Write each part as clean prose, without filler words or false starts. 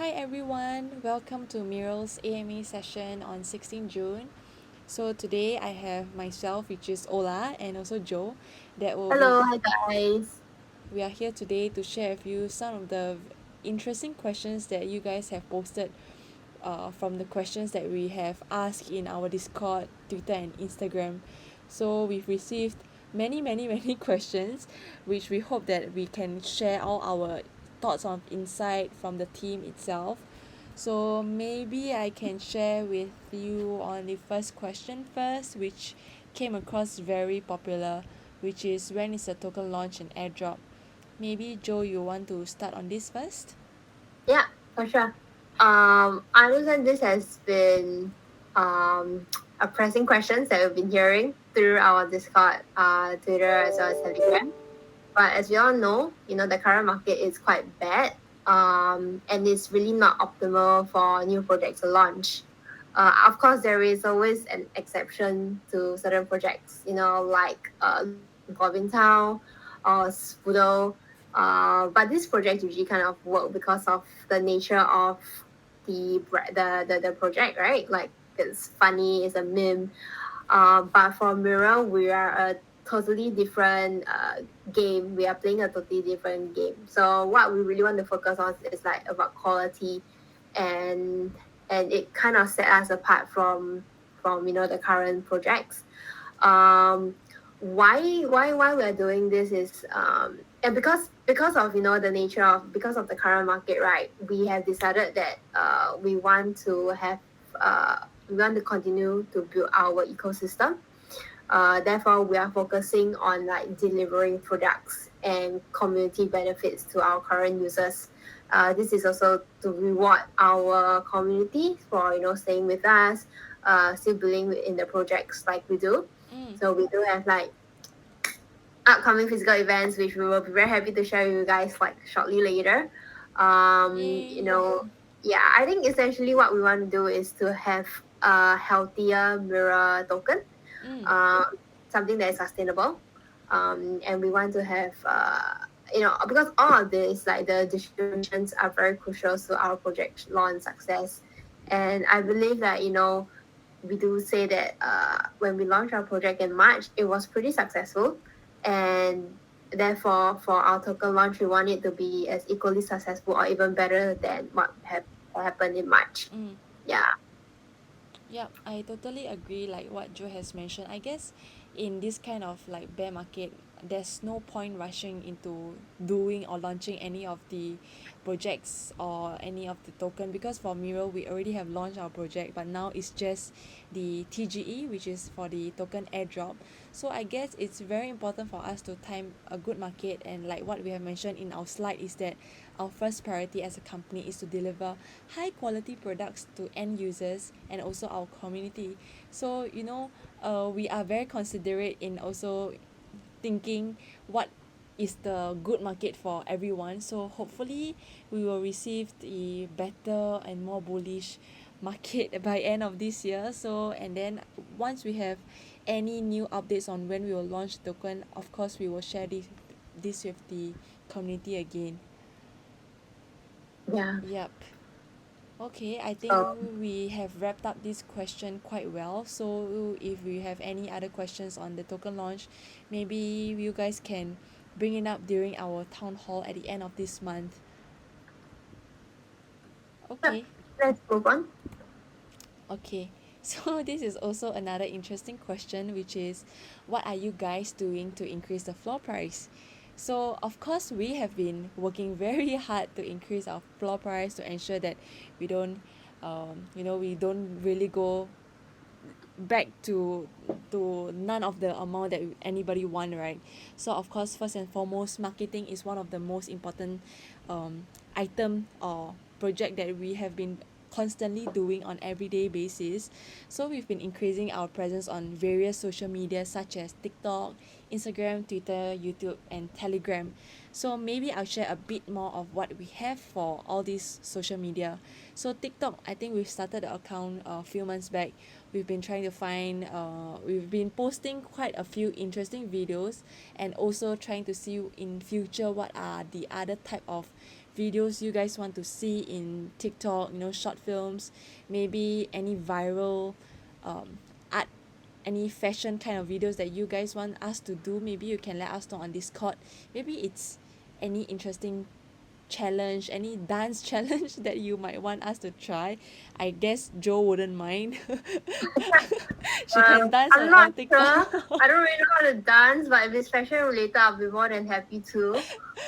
Hi everyone, welcome to MIRL's AMA session on 16 June. So today I have myself, which is Ola, and also Joe, that will be Hello, hi guys. we are here today to share with you some of the interesting questions that you guys have posted from the questions that we have asked in our Discord, Twitter, and Instagram. So we've received many questions, which we hope that we can share all our thoughts on insight from the team itself. So maybe I can share with you on the first question first, which came across very popular, which is when is the token launch and airdrop? Maybe Joe, you want to start on this first? Yeah, for sure. I understand this has been a pressing questions that we've been hearing through our Discord, Twitter as well as Telegram. But as we all know, the current market is quite bad. And it's really not optimal for new projects to launch. Of course, there is always an exception to certain projects, like Goblin Town or Spudo. But this project usually kind of work because of the nature of the project, right? Like it's funny, it's a meme. But for Mirror, we are a totally different game. We are playing a totally different game. So what we really want to focus on is like about quality, and it kind of set us apart from the current projects. Um, why we are doing this is and because of the nature of because of the current market, right? We have decided that we want to have uh we want to continue to build our ecosystem. Therefore, we are focusing on like delivering products and community benefits to our current users. This is also to reward our community for staying with us, still believing in the projects like we do. Mm. So we do have like upcoming physical events, which we will be very happy to share with you guys like shortly later. Yay! Yeah, I think essentially what we want to do is to have a healthier mirror token, Mm. uh, something that is sustainable. And we want to have, because all of this, like the distributions are very crucial to our project launch success. And I believe that, we do say that when we launched our project in March, it was pretty successful. And therefore, for our token launch, we want it to be as equally successful or even better than what happened in March. Mm. Yeah. Yep, I totally agree like what Joe has mentioned. I guess in this kind of like bear market, there's no point rushing into doing or launching any of the projects or any of the token, because for Miro we already have launched our project, but now it's just the TGE, which is for the token airdrop. So I guess it's very important for us to time a good market, and like what we have mentioned in our slide is that our first priority as a company is to deliver high quality products to end users and also our community. So we are very considerate in also thinking what is the good market for everyone. So hopefully we will receive the better and more bullish market by end of this year. So and then once we have any new updates on when we will launch token, of course we will share this with the community again. Yeah. Yep. Okay, I think So we have wrapped up this question quite well. So if we have any other questions on the token launch, maybe you guys can bring it up during our town hall at the end of this month. yeah, Okay. let's move on. Okay. So this is also another interesting question, which is what are you guys doing to increase the floor price? So of course we have been working very hard to increase our floor price to ensure that we don't we don't really go back to none of the amount that anybody want, right? So of course first and foremost, marketing is one of the most important item or project that we have been constantly doing on everyday basis. So we've been increasing our presence on various social media such as TikTok, Instagram, Twitter, YouTube, and Telegram. So maybe I'll share a bit more of what we have for all these social media. So TikTok, I think we've started the account a few months back. We've been trying to find we've been posting quite a few interesting videos, and also trying to see in future what are the other type of videos you guys want to see in TikTok, short films, maybe any viral art, any fashion kind of videos that you guys want us to do. Maybe you can let us know on Discord. Maybe it's any interesting challenge, any dance challenge that you might want us to try. I guess Jo wouldn't mind. She can dance I'm on not sure. TikTok. I don't really know how to dance, but if it's fashion related, I'll be more than happy to.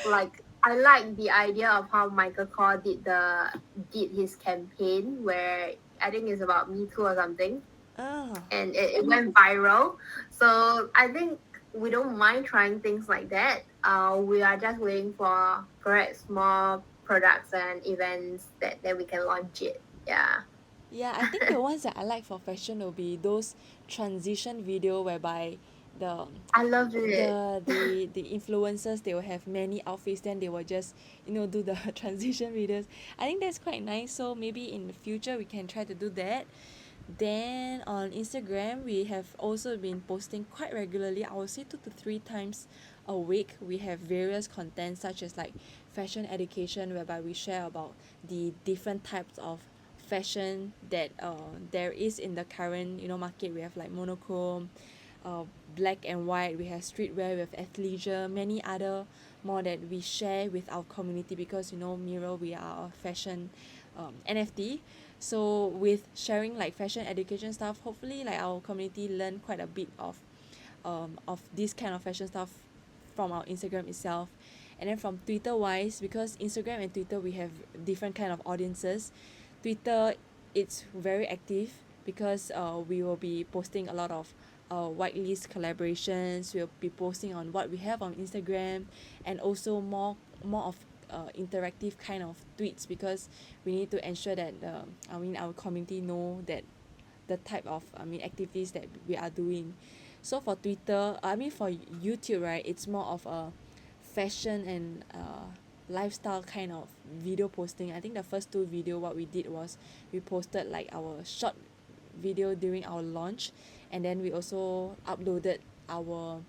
Like I like the idea of how Michael Kors did his campaign where I think it's about Me Too or something, Ah, and it went viral. So I think we don't mind trying things like that. We are just waiting for perhaps more products and events that we can launch it. Yeah. yeah, I think the ones that I like for fashion will be those transition video whereby the I love it. the influencers, they will have many outfits, then they will just do the transition videos. I think that's quite nice, so maybe in the future we can try to do that. Then on Instagram, we have also been posting quite regularly. I would say 2 to 3 times a week. We have various content such as like fashion education, whereby we share about the different types of fashion that there is in the current market. We have like monochrome, uh, black and white. We have streetwear, we have athleisure, many other more that we share with our community, because MIRL, we are a fashion NFT. So with sharing like fashion education stuff, hopefully like our community learn quite a bit of this kind of fashion stuff from our Instagram itself. And then from Twitter wise, because Instagram and Twitter, we have different kind of audiences. Twitter, it's very active because we will be posting a lot of whitelist collaborations. We'll be posting on what we have on Instagram, and also more of interactive kind of tweets, because we need to ensure that our community know that the type of activities that we are doing. So for Twitter, for YouTube, right, it's more of a fashion and lifestyle kind of video posting. I think the first two video what we did was we posted like our short video during our launch, and then we also uploaded our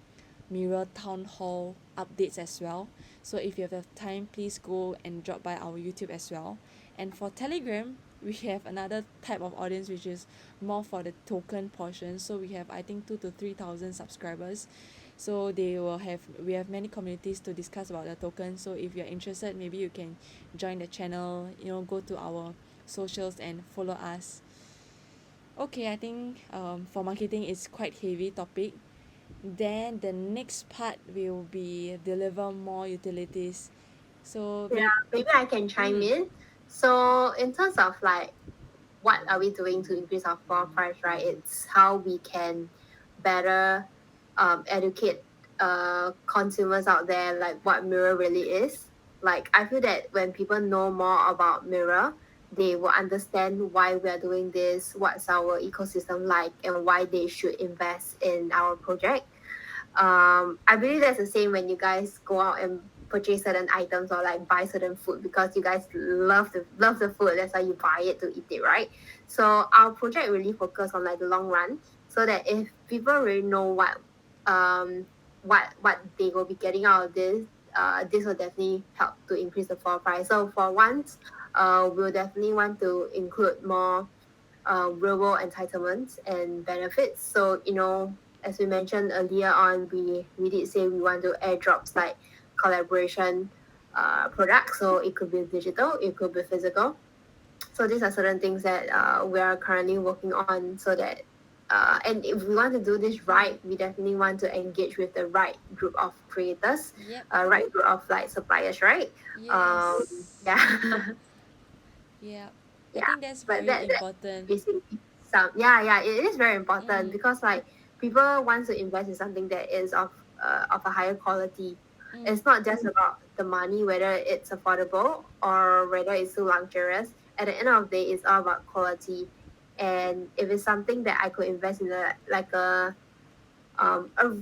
mirror town hall updates as well. So if you have the time, please go and drop by our YouTube as well. And for Telegram, we have another type of audience which is more for the token portion. So we have, I think, 2 to 3 thousand subscribers. So we have many communities to discuss about the token. So if you're interested, maybe you can join the channel, go to our socials and follow us. Okay, I think for marketing it's quite heavy topic. Then the next part will be deliver more utilities. So Yeah, maybe I can chime mm, in. So in terms of like what are we doing to increase our floor price, right? It's how we can better educate consumers out there like what Mirror really is. Like I feel that when people know more about Mirror, they will understand why we are doing this, what's our ecosystem like, and why they should invest in our project. I believe that's the same when you guys go out and purchase certain items or like buy certain food, because you guys love the food, that's why you buy it to eat it, right? So our project really focus on like the long run, so that if people really know what they will be getting out of this, this will definitely help to increase the floor price. So for once, we'll definitely want to include more real entitlements and benefits. So, as we mentioned earlier on, we did say we want to airdrops like collaboration products. So it could be digital, it could be physical. So these are certain things that we are currently working on, so that and if we want to do this right, we definitely want to engage with the right group of creators, yep, right group of like suppliers, right? Um, yes, yeah. yeah. I Yeah, think that's but very that important. basically some, yeah, it is very important, Mm, because like people want to invest in something that is of a higher quality. mm, It's not just about the money, whether it's affordable or whether it's too luxurious. At the end of the day, it's all about quality. And if it's something that I could invest in, a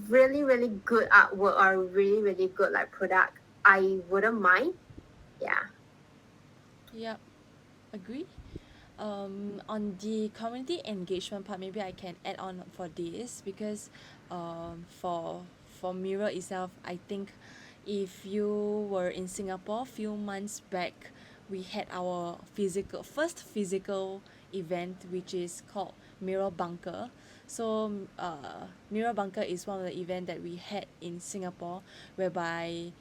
really really good artwork or a really really good like product, I wouldn't mind. Yeah. yep, agree. On the community engagement part, maybe I can add on for this, because for Mirror itself, I think if you were in Singapore few months back, we had our first physical event, which is called MIRL Bunker. So MIRL Bunker is one of the event that we had in Singapore, whereby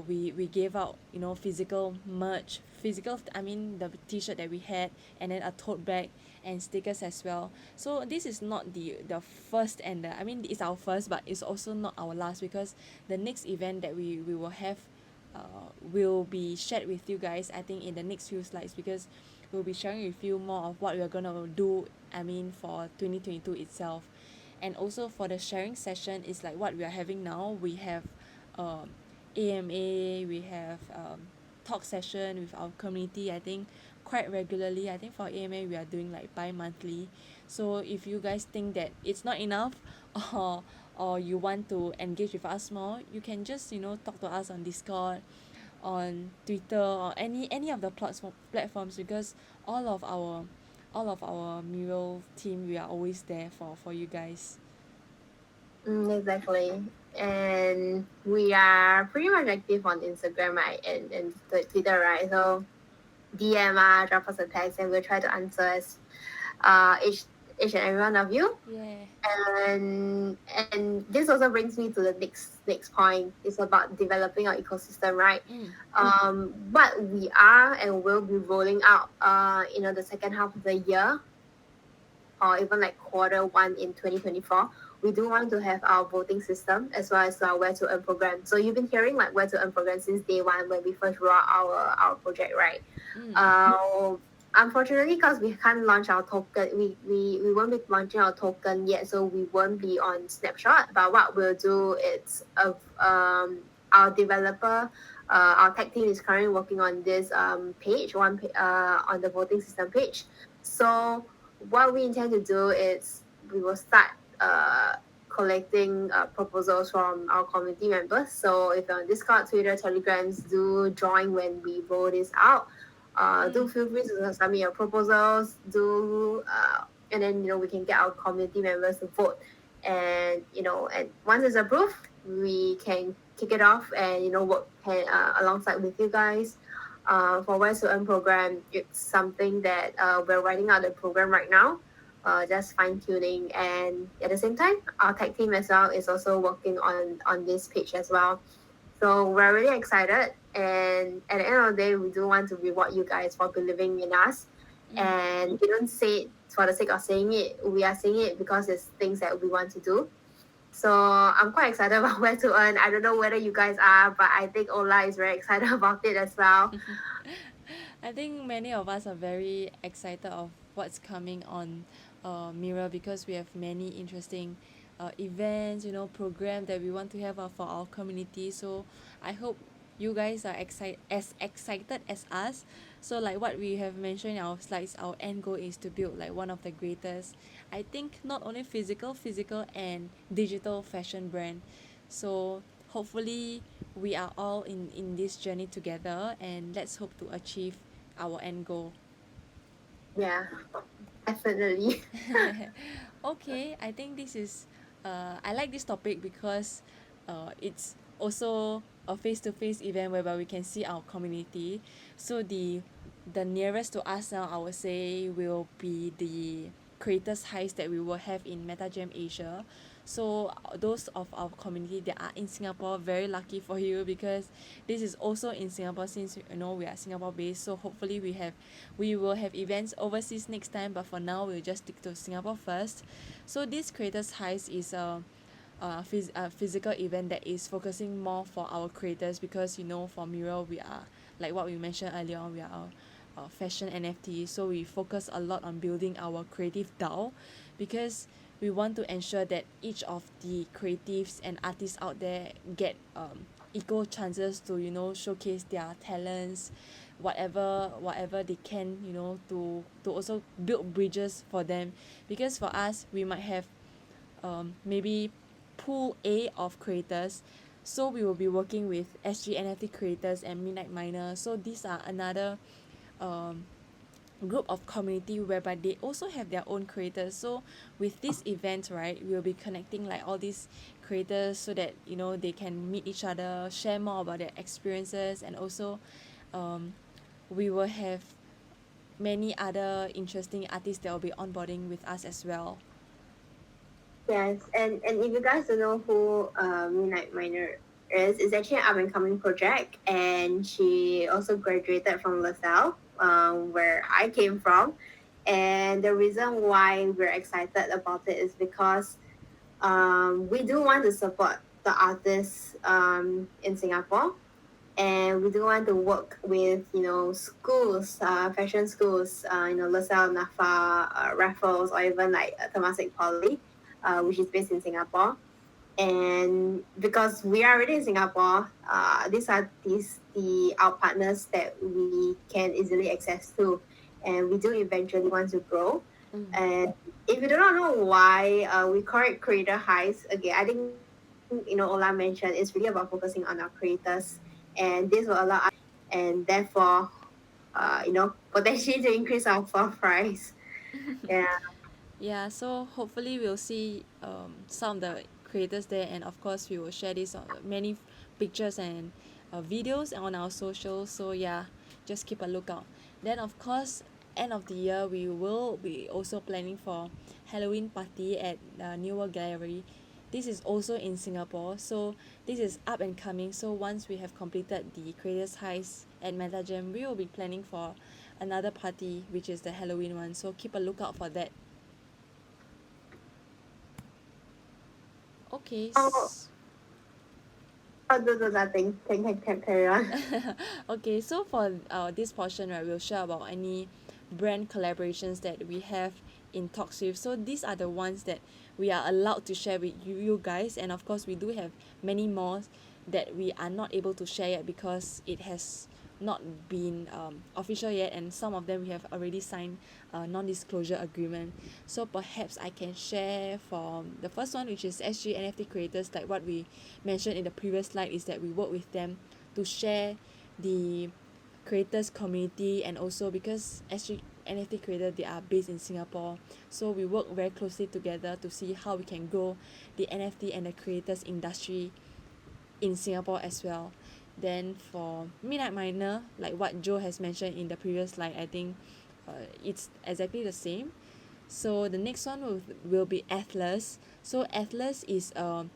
we gave out, you know, physical merch, physical, I mean the t-shirt that we had, and then a tote bag and stickers as well. So this is not the first and the, I mean it's our first, but it's also not our last, because the next event that we will have will be shared with you guys, I think, in the next few slides, because we'll be sharing with you more of what we're gonna do, I mean, for 2022 itself. And also for the sharing session is like what we are having now. We have um, AMA, we have talk session with our community, I think quite regularly. I think for AMA we are doing like bi-monthly. So if you guys think that it's not enough, or you want to engage with us more, you can just, you know, talk to us on Discord, on Twitter, or any of the platforms, because all of our mural team, we are always there for you guys. Exactly. And we are pretty much active on Instagram, right? And Twitter, right? So DM us, drop us a text, and we'll try to answer as each and every one of you. Yeah. And this also brings me to the next point. It's about developing our ecosystem, right? Mm. What we are and will be rolling out the second half of the year, or even like quarter 1 in 2024, we do want to have our voting system as well as our where to earn program. So you've been hearing like where to earn program since day one when we first roll out our project, right? Mm. uh, Unfortunately, because we can't launch our token, we won't be launching our token yet, so we won't be on Snapshot. But what we'll do is our developer, our tech team is currently working on this page, on the voting system page. So what we intend to do is we will start collecting proposals from our community members. So if you're on Discord, Twitter, Telegrams, do join when we roll this out. Do Mm. feel free to submit your proposals. And then we can get our community members to vote, and once it's approved, we can kick it off and work alongside with you guys. For West to Earn program, it's something that we're writing out the program right now, just fine tuning, and at the same time, our tech team as well is also working on this page as well. So we're really excited, and at the end of the day, we do want to reward you guys for believing in us. Mm. And we don't say it for the sake of saying it. We are saying it because it's things that we want to do. So I'm quite excited about where to earn. I don't know whether you guys are, but I think Ola is very excited about it as well. I think many of us are very excited of what's coming on Mirror, because we have many interesting events, you know, program that we want to have for our community. So I hope you guys are excited as us. So like what we have mentioned in our slides, our end goal is to build like one of the greatest, I think, not only physical and digital fashion brand. So hopefully we are all in this journey together, and let's hope to achieve our end goal. Yeah, definitely. Okay, I think this is I like this topic because it's also a face-to-face event whereby we can see our community. So the nearest to us now, I would say, will be the creators heist that we will have in MetaJam Asia. So those of our community that are in Singapore, very lucky for you, because this is also in Singapore, since you know we are Singapore based. So hopefully we will have events overseas next time, but for now we'll just stick to Singapore first. So this creators heist is a physical event that is focusing more for our creators, because you know for Mural we are, like what we mentioned earlier on, we are fashion NFT. So we focus a lot on building our creative DAO, because we want to ensure that each of the creatives and artists out there get equal chances to, you know, showcase their talents, whatever they can, you know, to also build bridges for them. Because for us, we might have maybe pool A of creators, so we will be working with SG NFT creators and Midnight Miner. So these are another um group of community whereby they also have their own creators. So with this event, right, we'll be connecting like all these creators so that they can meet each other, share more about their experiences, and also um, we will have many other interesting artists that will be onboarding with us as well. Yes, and if you guys don't know who Midnight Miner is, it's actually an up and coming project, and she also graduated from LaSalle, where I came from, and the reason why we're excited about it is because we do want to support the artists in Singapore, and we do want to work with schools, fashion schools, LaSalle, NAFA, Raffles, or even like Temasek Poly, which is based in Singapore. And because we are already in Singapore, these are the our partners that we can easily access to, and we do eventually want to grow. Mm. And if you do not know why we call it creator highs, again, I think Ola mentioned it's really about focusing on our creators, and this will allow us and therefore potentially to increase our floor price. Yeah. Yeah, so hopefully we'll see some of the creators there, and of course we will share this many pictures and videos on our socials. So yeah, just keep a lookout. Then of course, end of the year we will be also planning for Halloween party at New World Gallery. This is also in Singapore, so this is up and coming. So once we have completed the Creators Heist at MetaGem, we will be planning for another party, which is the Halloween one. So keep a lookout for that. Okay. Oh, I'll do nothing. Can carry on. Okay, so for this portion, right, we'll share about any brand collaborations that we have in talks with. So these are the ones that we are allowed to share with you guys, and of course we do have many more that we are not able to share yet because it has not been official yet, and some of them we have already signed a non-disclosure agreement. So perhaps I can share for the first one, which is SG NFT creators. Like what we mentioned in the previous slide, is that we work with them to share the creators community, and also because SG NFT creator, they are based in Singapore, so we work very closely together to see how we can grow the NFT and the creators industry in Singapore as well. Then for Midnight Miner, like what Joe has mentioned in the previous slide, I think it's exactly the same. So the next one will be Atlas. So Atlas is a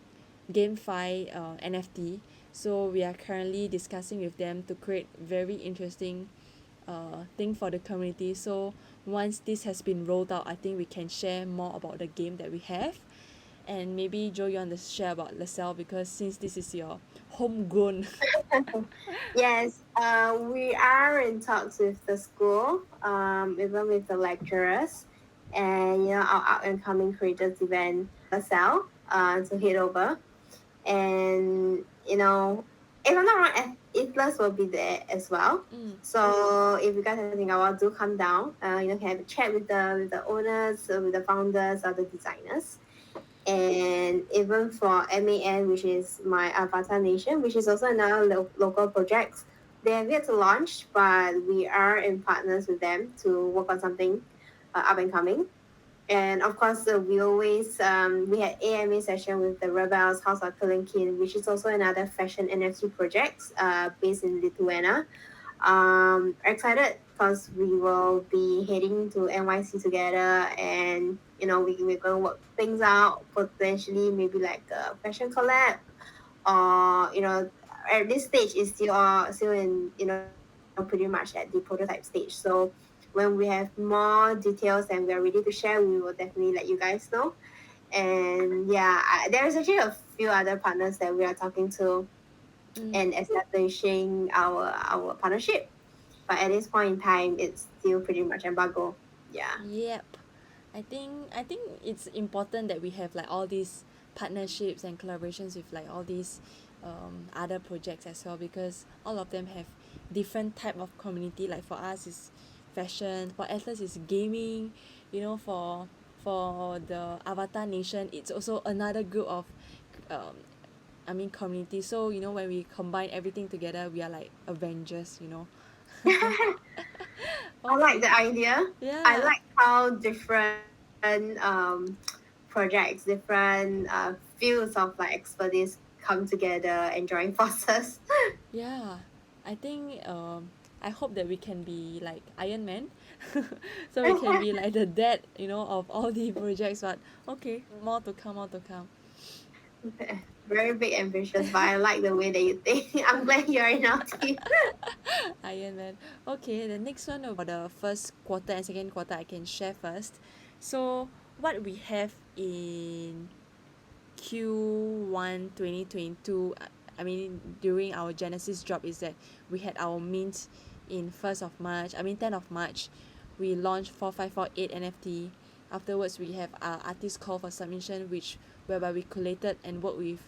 GameFi NFT. So we are currently discussing with them to create very interesting thing for the community. So once this has been rolled out, I think we can share more about the game that we have. And maybe Joe, you want to share about LaSalle, because since this is your homegrown. Yes, we are in talks with the school, even with the lecturers, and our up and coming creators event, LaSalle, to head over. And if I'm not wrong, Atlas will be there as well. Mm. So if you guys are thinking about, do come down. Can have a chat with the owners, with the founders, or the designers. And even for MAN, which is my Avatar Nation, which is also another local project, they have yet to launch, but we are in partners with them to work on something up and coming. And of course, we always we had AMA session with the Rebels House of Kalinkin, which is also another fashion NFT project based in Lithuania. Excited because we will be heading to NYC together, and we're going to work things out, potentially maybe like a fashion collab, or at this stage is still in pretty much at the prototype stage. So when we have more details and we're ready to share, we will definitely let you guys know. And yeah, there's actually a few other partners that we are talking to Mm. and establishing our partnership, but at this point in time, it's still pretty much embargo. Yeah. Yep. I think it's important that we have like all these partnerships and collaborations with like all these other projects as well, because all of them have different type of community. Like for us is fashion, for Atlas is gaming, for the Avatar Nation it's also another group of um, community. So when we combine everything together, we are like Avengers. I like Okay. the idea. I Yeah. like how different projects, different fields of like expertise come together and join forces. Yeah, I think I hope that we can be like Iron Man, so we can be like the dad, of all the projects. But okay, more to come, more to come. Very big ambitions, but I like the way that you think. I'm glad you're in our team. Iron Man. Okay, the next one about the first quarter and second quarter, I can share first. So what we have in Q1 2022, I mean during our Genesis drop, is that we had our mint in 1st of March, I mean 10th of March. We launched 4548 NFT. Afterwards we have our artist call for submission, which whereby we collated and worked with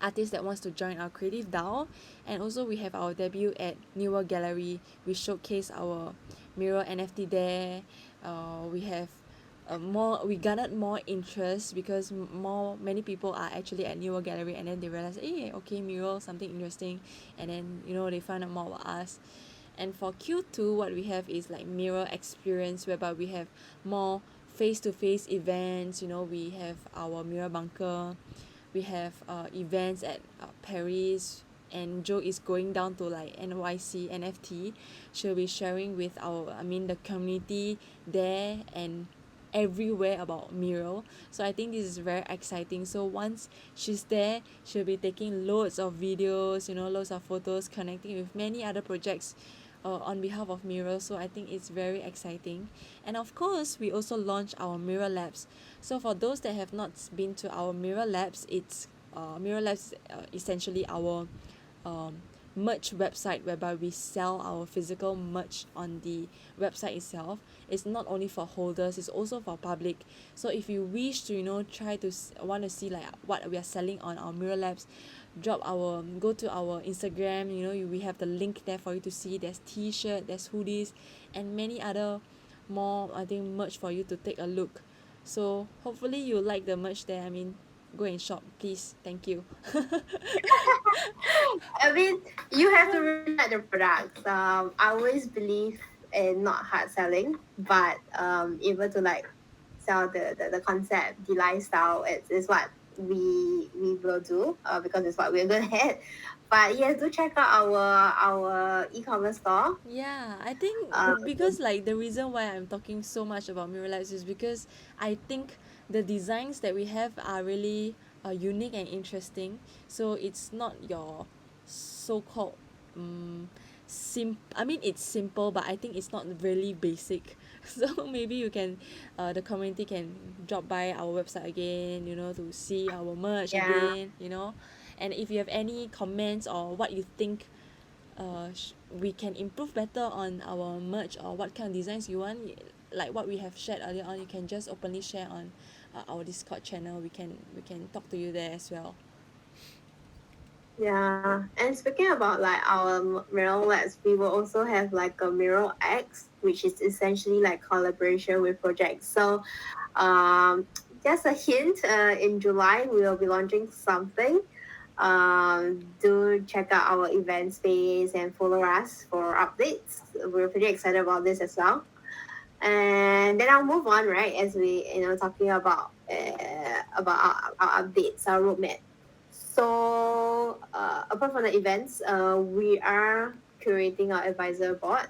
artists that wants to join our creative DAO. And also we have our debut at New World Gallery. We showcase our MIRL NFT there. We have more, we garnered more interest because many people are actually at New World Gallery, and then they realize, hey, okay, mural, something interesting, and then they find out more about us. And for Q2, what we have is like mirror experience, whereby we have more face-to-face events. We have our mirror bunker, we have events at Paris, and Jo is going down to like NYC NFT. She'll be sharing with the community there and everywhere about mural. So I think this is very exciting. So once she's there, she'll be taking loads of videos, loads of photos, connecting with many other projects on behalf of mural. So I think it's very exciting. And of course we also launched our mural labs. So for those that have not been to our mural labs, it's mural labs essentially our um, merch website, whereby we sell our physical merch on the website itself. It's not only for holders, it's also for public. So if you wish to try to want to see like what we are selling on our mural labs, go to our Instagram. We have the link there for you to see. There's t-shirt, there's hoodies, and many other more, I think, merch for you to take a look. So hopefully you like the merch there. Go and shop, please. Thank you. I mean, you have to really like the products. I always believe in not hard selling, but able to like sell the concept, the lifestyle. It's what we will do because it's what we're good at. But yes, do check out our e-commerce store. Yeah, I think Um, because like the reason why I'm talking so much about Mirror Labs is because I think the designs that we have are really unique and interesting. So it's not your so-called it's simple, but I think it's not really basic. So maybe the community can drop by our website again, to see our merch yeah. again, and if you have any comments or what you think we can improve better on our merch, or what kind of designs you want, like what we have shared earlier on, you can just openly share on our Discord channel. We can talk to you there as well. Yeah, and speaking about like our Mural Labs, we will also have like a Mural X, which is essentially like collaboration with projects. So, um, just a hint. In July we will be launching something. Do check out our event space and follow us for updates. We're pretty excited about this as well. And then I'll move on, right? As we talking about our updates, our roadmap. So apart from the events, we are curating our advisor board.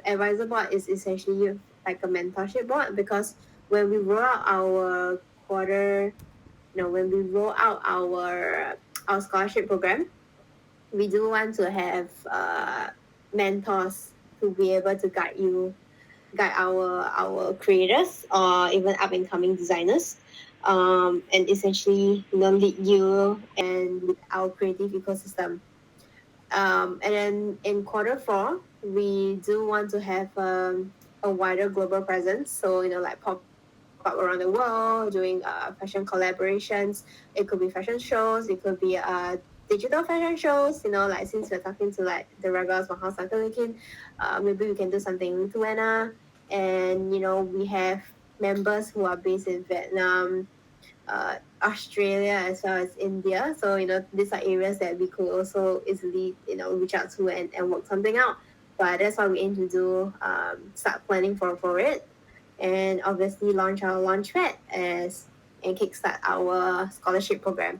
Advisor board is essentially like a mentorship board, because when we roll out our quarter, when we roll out our scholarship program, we do want to have mentors to be able to guide our creators or even up and coming designers, and essentially lead you and our creative ecosystem. And then in quarter four, we do want to have a wider global presence. So like pop up around the world, doing fashion collaborations. It could be fashion shows. It could be digital fashion shows. Like since we're talking to like the rebels from House Lincoln, maybe we can do something in Lithuania. And we have members who are based in Vietnam, Australia, as well as India. So these are areas that we could also easily reach out to and work something out. but that's what we aim to do. Start planning for it, and obviously launch our launchpad as and kickstart our scholarship program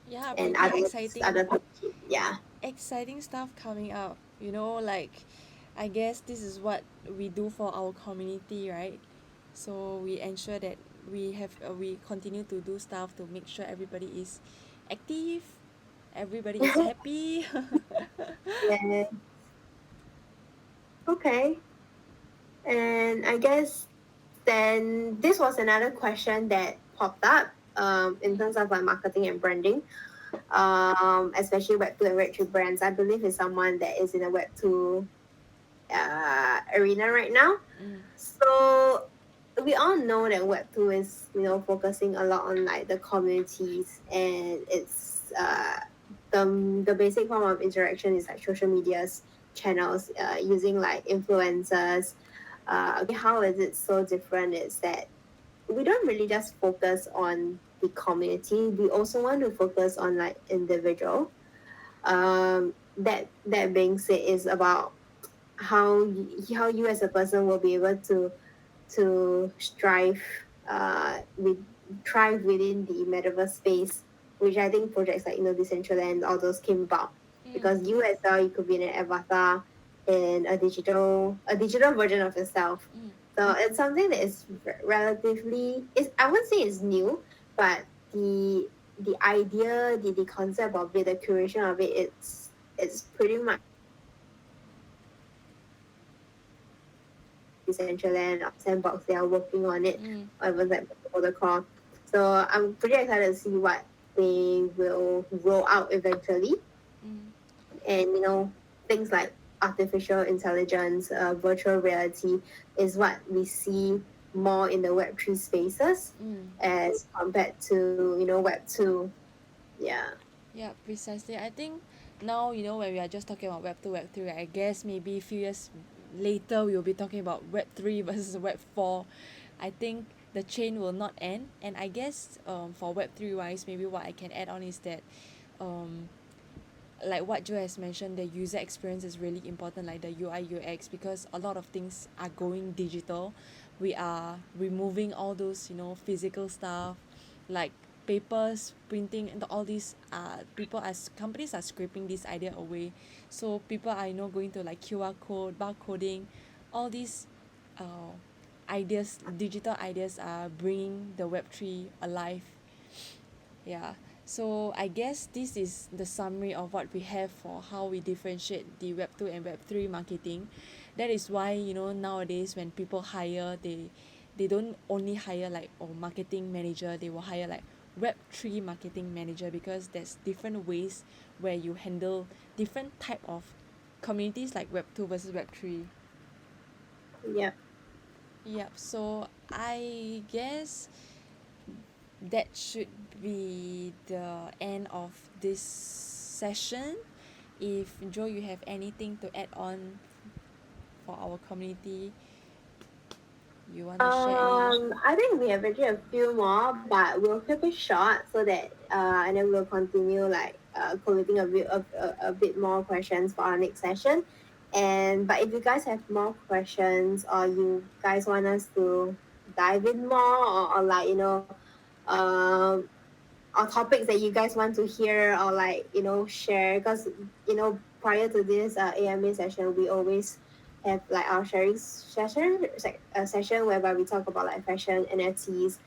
Yeah, and pretty other exciting, partnership. Yeah. exciting stuff coming up. You know, like I guess this is what we do for our community, right? So we ensure that we continue to do stuff to make sure everybody is active, everybody is happy. Yeah. Okay. And I guess then this was another question that popped up in terms of like marketing and branding, especially Web 2 and Web 3 brands. I believe is someone that is in a Web 2 arena right now. Mm, So we all know that Web 2 is, focusing a lot on like the communities, and it's the basic form of interaction is like social medias channels, using like influencers. Okay, how is it so different is that we don't really just focus on the community, we also want to focus on like individual. That being said is about how you as a person will be able to strive with thrive within the metaverse space, which I think projects like Decentraland, all those came about mm, because you as well, you could be an avatar in a digital version of yourself. mm. So it's something that is relatively, is I wouldn't say it's new, but the idea, the concept of it, the curation of it, it's pretty much Decentraland or Sandbox. They are working on it. Mm, Or it was like protocol. So I'm pretty excited to see what they will roll out eventually. mm, And things like artificial intelligence, virtual reality is what we see more in the Web3 spaces mm. as compared to Web 2. Yeah. Yeah, precisely. I think now, when we are just talking about Web 2, Web 3, I guess maybe a few years later we will be talking about Web 3 versus Web 4. I think the chain will not end. And I guess for Web 3 wise, maybe what I can add on is that um, like what Joe has mentioned, the user experience is really important, like the UI UX, because a lot of things are going digital. We are removing all those physical stuff, like papers, printing, and all these people as companies are scraping this idea away. So people are going to like QR code, barcoding, all these uh, ideas, digital ideas are bringing the Web3 alive. Yeah. So I guess this is the summary of what we have for how we differentiate the Web 2 and Web 3 marketing. That is why, nowadays when people hire, they don't only hire like marketing manager, they will hire like Web 3 marketing manager, because there's different ways where you handle different type of communities like Web 2 versus Web 3. Yeah. Yep. So I guess that should be the end of this session. If Joe, you have anything to add on for our community, you want to share any? I think we have actually a few more, but we'll keep it short so that and then we'll continue like collating a bit more questions for our next session. And but if you guys have more questions or you guys want us to dive in more, or like um or topics that you guys want to hear or like share, because prior to this AMA session we always have like our sharing session, like a session whereby we talk about like fashion, NFTs,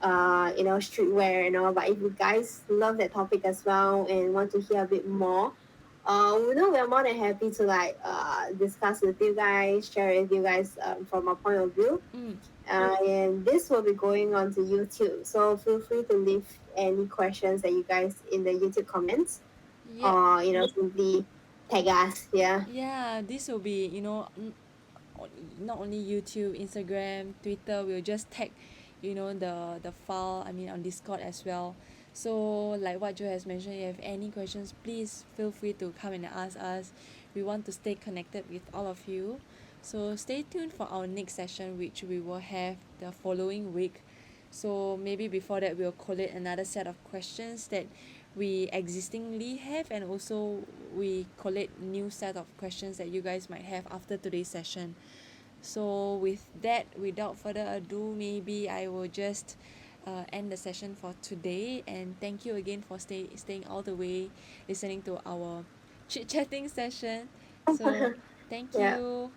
streetwear and all. But if you guys love that topic as well and want to hear a bit more, we're more than happy to like discuss with you guys, share with you guys from our point of view. Mm, And this will be going on to YouTube. So feel free to leave any questions that you guys in the YouTube comments, yeah, or simply tag us. Yeah. yeah. This will be not only YouTube, Instagram, Twitter. We'll just tag, the file. I mean on Discord as well. So like what Joe has mentioned, if you have any questions, please feel free to come and ask us. We want to stay connected with all of you. So stay tuned for our next session, which we will have the following week. So maybe before that, we'll collate another set of questions that we existingly have, and also we collate new set of questions that you guys might have after today's session. So with that, without further ado, maybe I will just end the session for today, and thank you again for staying all the way listening to our chit chatting session. So thank Yeah. you.